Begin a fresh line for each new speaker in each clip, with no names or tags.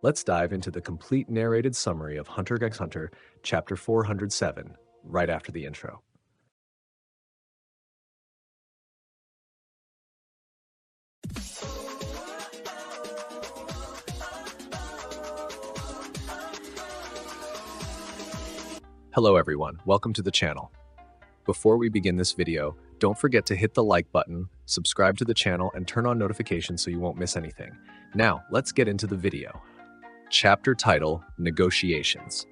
Let's dive into the complete narrated summary of Hunter x Hunter, Chapter 407, right after the intro. Hello everyone, welcome to the channel. Before we begin this video, don't forget to hit the like button, subscribe to the channel, and turn on notifications so you won't miss anything. Now, let's get into the video. Chapter title, Negotiations.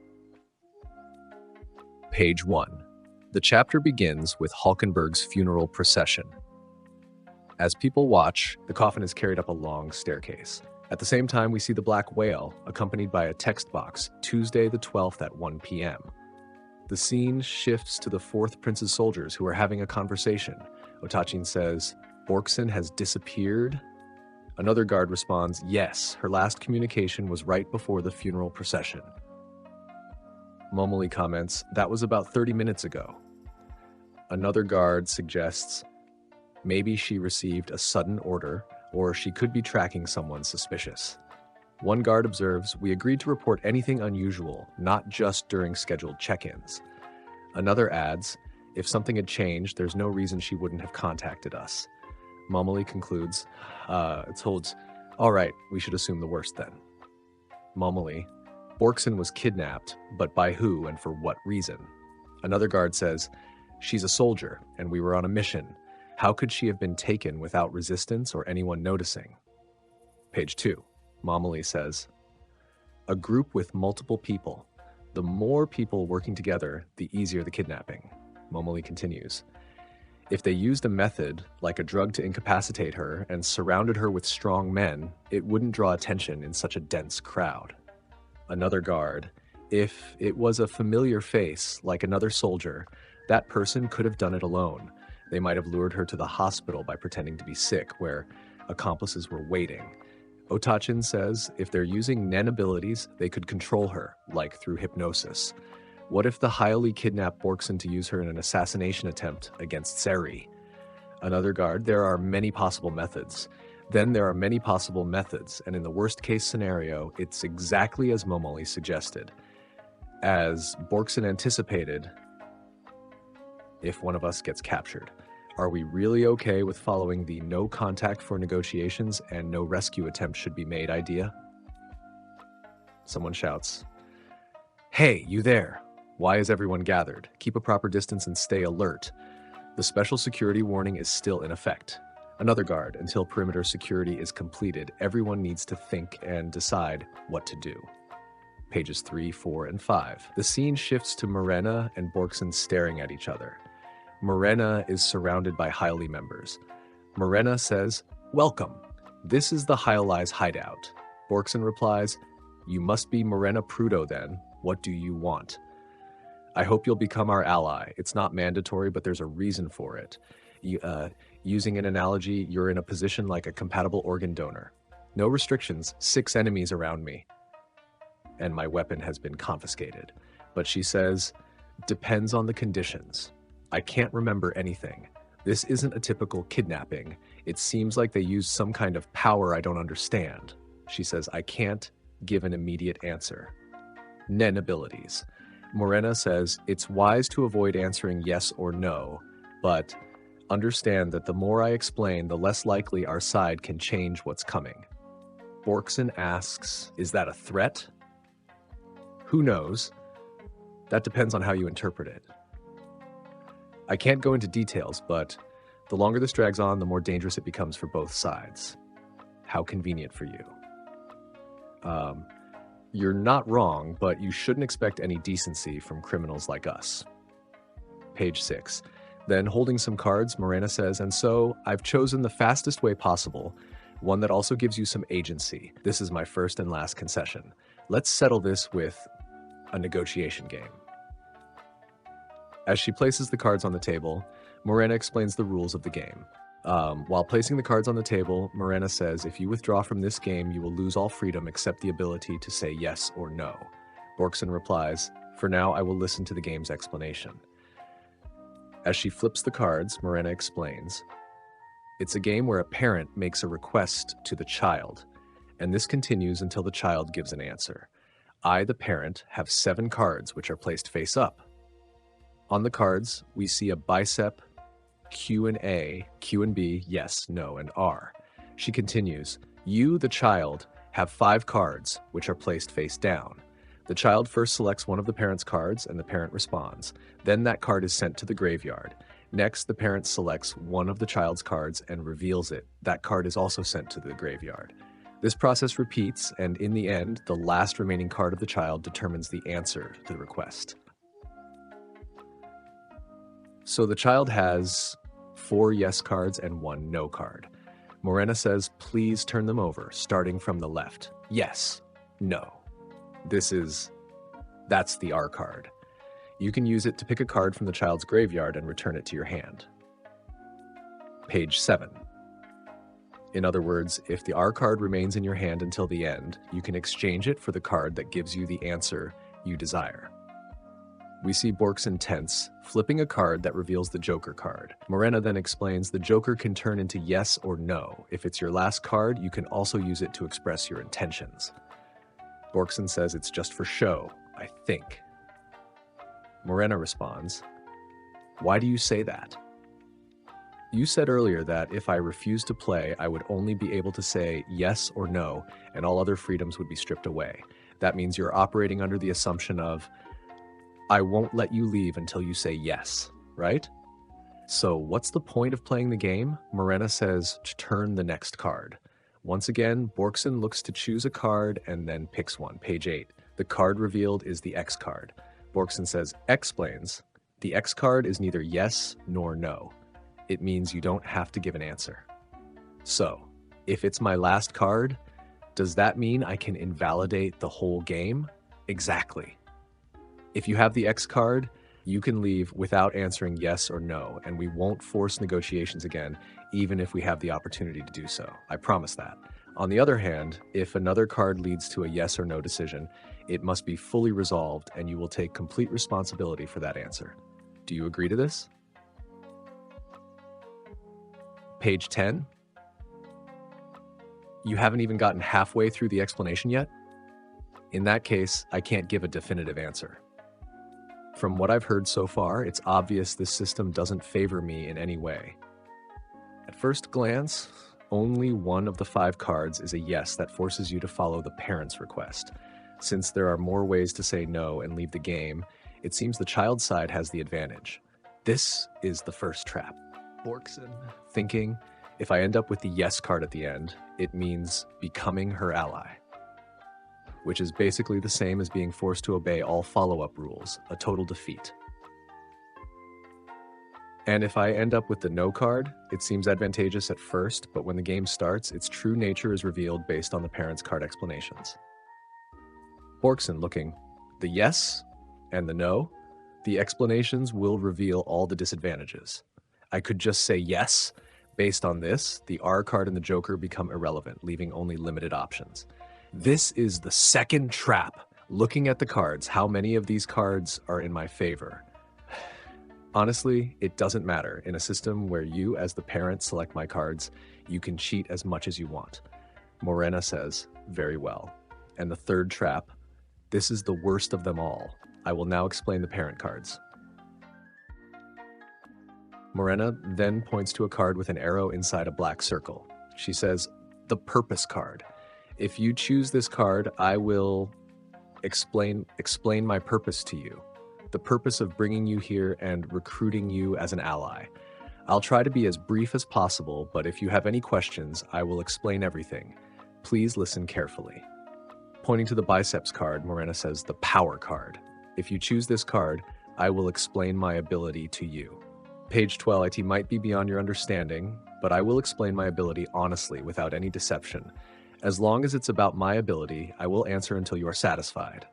Page 1. The chapter begins with Hulkenberg's funeral procession. As people watch, the coffin is carried up a long staircase. At the same time, we see the black whale, accompanied by a text box, Tuesday the 12th at 1 p.m. The scene shifts to the 4th Prince's soldiers who are having a conversation. Otachin says, "Borkson has disappeared?" Another guard responds, "Yes, her last communication was right before the funeral procession." Momoli comments, "That was about 30 minutes ago." Another guard suggests, maybe she received a sudden order, or she could be tracking someone suspicious. One guard observes, "We agreed to report anything unusual, not just during scheduled check-ins." Another adds, "If something had changed, there's no reason she wouldn't have contacted us." Momoli concludes, it holds, "All right, we should assume the worst then." Momoli, "Borkson was kidnapped, but by who and for what reason?" Another guard says, "She's a soldier, and we were on a mission. How could she have been taken without resistance or anyone noticing?" Page 2. Momoli says, "A group with multiple people. The more people working together, the easier the kidnapping." Momoli continues, "If they used a method, like a drug to incapacitate her, and surrounded her with strong men, it wouldn't draw attention in such a dense crowd." Another guard, "If it was a familiar face, like another soldier, that person could have done it alone. They might have lured her to the hospital by pretending to be sick, where accomplices were waiting." Otachin says, "If they're using Nen abilities, they could control her, like through hypnosis. What if the Hyoli kidnapped Borkson to use her in an assassination attempt against Seri?" Another guard, "There are many possible methods. Then there are many possible methods, and in the worst case scenario, it's exactly as Momoli suggested. As Borkson anticipated, if one of us gets captured. Are we really okay with following the no contact for negotiations and no rescue attempt should be made idea?" Someone shouts, "Hey, you there! Why is everyone gathered? Keep a proper distance and stay alert. The special security warning is still in effect." Another guard, "Until perimeter security is completed, everyone needs to think and decide what to do." Pages 3, 4, and 5. The scene shifts to Morena and Borkson staring at each other. Morena is surrounded by Hyoli members. Morena says, "Welcome. This is the Hyoli's hideout." Borkson replies, "You must be Morena Prudo then. What do you want?" "I hope you'll become our ally. It's not mandatory, but there's a reason for it. Using an analogy, you're in a position like a compatible organ donor. No restrictions, 6 enemies around me, and my weapon has been confiscated." But she says, "Depends on the conditions. I can't remember anything. This isn't a typical kidnapping. It seems like they used some kind of power I don't understand." She says, "I can't give an immediate answer." Nen abilities. Morena says, "It's wise to avoid answering yes or no, but understand that the more I explain, the less likely our side can change what's coming." Borkson asks, "Is that a threat?" "Who knows? That depends on how you interpret it. I can't go into details, but the longer this drags on, the more dangerous it becomes for both sides. How convenient for you." You're not wrong, but you shouldn't expect any decency from criminals like us." Page 6. Then, holding some cards, Morena says, "And so, I've chosen the fastest way possible, one that also gives you some agency. This is my first and last concession. Let's settle this with a negotiation game." As she places the cards on the table, Morena explains the rules of the game. While placing the cards on the table, Morena says, "If you withdraw from this game, you will lose all freedom except the ability to say yes or no." Borkson replies, "For now, I will listen to the game's explanation." As she flips the cards, Morena explains, "It's a game where a parent makes a request to the child, and this continues until the child gives an answer. I, the parent, have 7 cards which are placed face up. On the cards, we see a bicep, Q and A, Q and B, yes, no, and R. She continues, you, the child, have 5 cards which are placed face down. The child first selects one of the parent's cards and the parent responds. Then that card is sent to the graveyard. Next, the parent selects one of the child's cards and reveals it. That card is also sent to the graveyard. This process repeats, and in the end, the last remaining card of the child determines the answer to the request. So the child has 4 yes cards and 1 no card. Morena says, please turn them over, starting from the left. Yes, no. That's the R card. You can use it to pick a card from the child's graveyard and return it to your hand. Page 7. In other words, if the R card remains in your hand until the end, you can exchange it for the card that gives you the answer you desire. We see Boren tense, flipping a card that reveals the Joker card. Morena then explains the Joker can turn into yes or no. If it's your last card, you can also use it to express your intentions. Boren says it's just for show, I think. Morena responds, why do you say that? You said earlier that if I refused to play, I would only be able to say yes or no, and all other freedoms would be stripped away. That means you're operating under the assumption of, I won't let you leave until you say yes, right? So what's the point of playing the game? Morena says to turn the next card. Once again, Boren looks to choose a card and then picks one. Page 8. The card revealed is the X card. Boren says, explains, the X card is neither yes nor no. It means you don't have to give an answer. So, if it's my last card, does that mean I can invalidate the whole game? Exactly. If you have the X card, you can leave without answering yes or no, and we won't force negotiations again, even if we have the opportunity to do so. I promise that. On the other hand, if another card leads to a yes or no decision, it must be fully resolved, and you will take complete responsibility for that answer. Do you agree to this? Page 10. You haven't even gotten halfway through the explanation yet? In that case, I can't give a definitive answer. From what I've heard so far, it's obvious this system doesn't favor me in any way. At first glance, only one of the 5 cards is a yes that forces you to follow the parent's request. Since there are more ways to say no and leave the game, it seems the child's side has the advantage. This is the first trap. Boren thinking, if I end up with the yes card at the end, it means becoming her ally, which is basically the same as being forced to obey all follow-up rules, a total defeat. And if I end up with the no card, it seems advantageous at first, but when the game starts, its true nature is revealed based on the parent's card explanations. Boren looking, the yes and the no, the explanations will reveal all the disadvantages. I could just say yes. Based on this, the R card and the Joker become irrelevant, leaving only limited options. This is the second trap. Looking at the cards, how many of these cards are in my favor? Honestly, it doesn't matter. In a system where you, as the parent, select my cards, you can cheat as much as you want. Morena says, very well. And the third trap, this is the worst of them all. I will now explain the parent cards. Morena then points to a card with an arrow inside a black circle. She says, the purpose card. If you choose this card, I will explain my purpose to you. The purpose of bringing you here and recruiting you as an ally. I'll try to be as brief as possible, but if you have any questions, I will explain everything. Please listen carefully. Pointing to the biceps card, Morena says, the power card. If you choose this card, I will explain my ability to you. Page 12, IT might be beyond your understanding, but I will explain my ability honestly without any deception. As long as it's about my ability, I will answer until you are satisfied.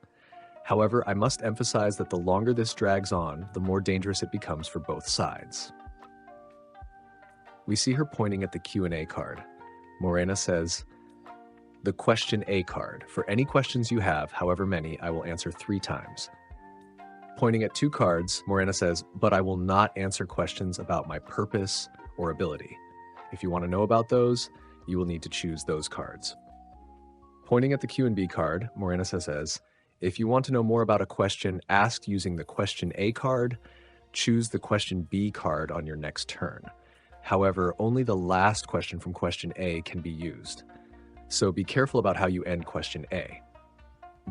However, I must emphasize that the longer this drags on, the more dangerous it becomes for both sides. We see her pointing at the Q&A card. Morena says, the question A card. For any questions you have, however many, I will answer 3 times. Pointing at 2 cards, Morena says, but I will not answer questions about my purpose or ability. If you want to know about those, you will need to choose those cards. Pointing at the Q&B card, Morena says, if you want to know more about a question asked using the question A card, choose the question B card on your next turn. However, only the last question from question A can be used. So be careful about how you end question A.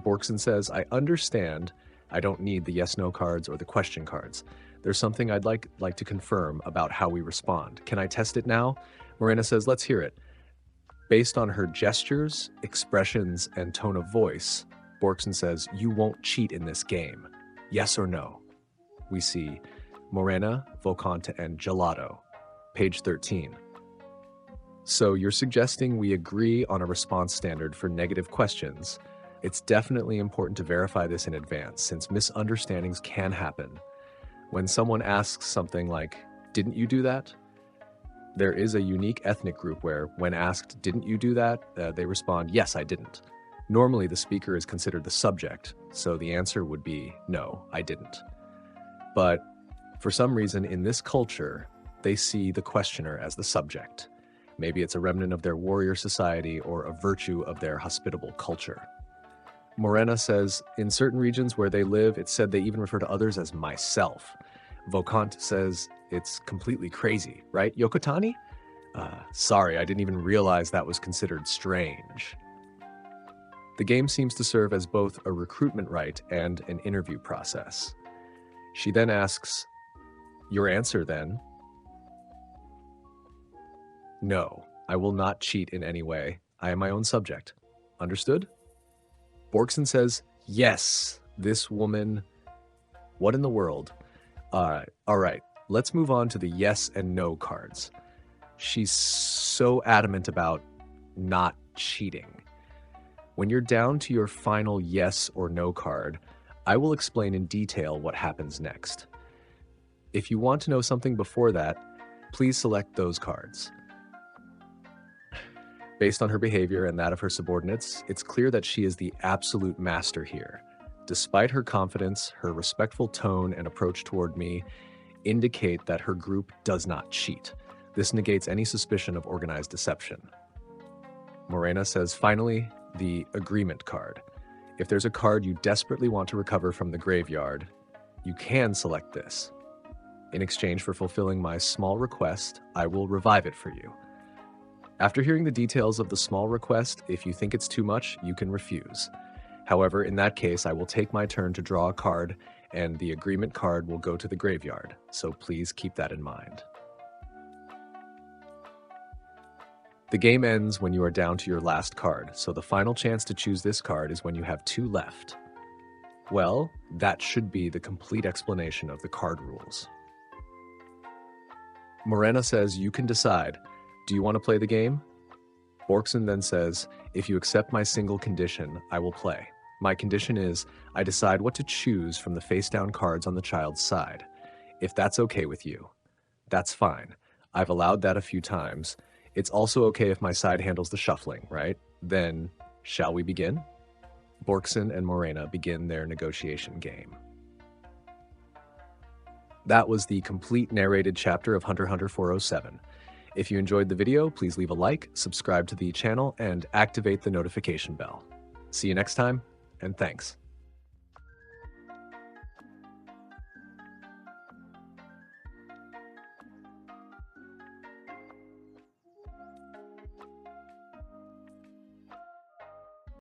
Borkson says, I understand I don't need the yes-no cards or the question cards. There's something I'd like to confirm about how we respond. Can I test it now? Morena says, let's hear it. Based on her gestures, expressions, and tone of voice, Borkson says, you won't cheat in this game. Yes or no? We see Morena, Volcante, and Gelato. Page 13. So you're suggesting we agree on a response standard for negative questions. It's definitely important to verify this in advance, since misunderstandings can happen. When someone asks something like, didn't you do that? There is a unique ethnic group where, when asked, didn't you do that? They respond, yes, I didn't. Normally, the speaker is considered the subject, so the answer would be, no, I didn't. But for some reason, in this culture, they see the questioner as the subject. Maybe it's a remnant of their warrior society or a virtue of their hospitable culture. Morena says, in certain regions where they live, it's said they even refer to others as myself. Volcante says, it's completely crazy, right, Yokotani? Sorry, I didn't even realize that was considered strange. The game seems to serve as both a recruitment rite and an interview process. She then asks, your answer then? No, I will not cheat in any way. I am my own subject. Understood? Borkson says, yes, this woman. What in the world? All right, let's move on to the yes and no cards. She's so adamant about not cheating. When you're down to your final yes or no card, I will explain in detail what happens next. If you want to know something before that, please select those cards. Based on her behavior and that of her subordinates, it's clear that she is the absolute master here. Despite her confidence, her respectful tone and approach toward me indicate that her group does not cheat. This negates any suspicion of organized deception. Morena says, finally, the agreement card. If there's a card you desperately want to recover from the graveyard, you can select this. In exchange for fulfilling my small request, I will revive it for you. After hearing the details of the small request, if you think it's too much, you can refuse. However, in that case, I will take my turn to draw a card, and the agreement card will go to the graveyard, so please keep that in mind. The game ends when you are down to your last card, so the final chance to choose this card is when you have 2 left. Well, that should be the complete explanation of the card rules. Morena says you can decide. Do you want to play the game? Borkson then says, if you accept my single condition, I will play. My condition is, I decide what to choose from the face-down cards on the child's side. If that's okay with you, that's fine. I've allowed that a few times. It's also okay if my side handles the shuffling, right? Then, shall we begin? Borkson and Morena begin their negotiation game. That was the complete narrated chapter of Hunter x Hunter 407. If you enjoyed the video, please leave a like, subscribe to the channel, and activate the notification bell. See you next time, and thanks.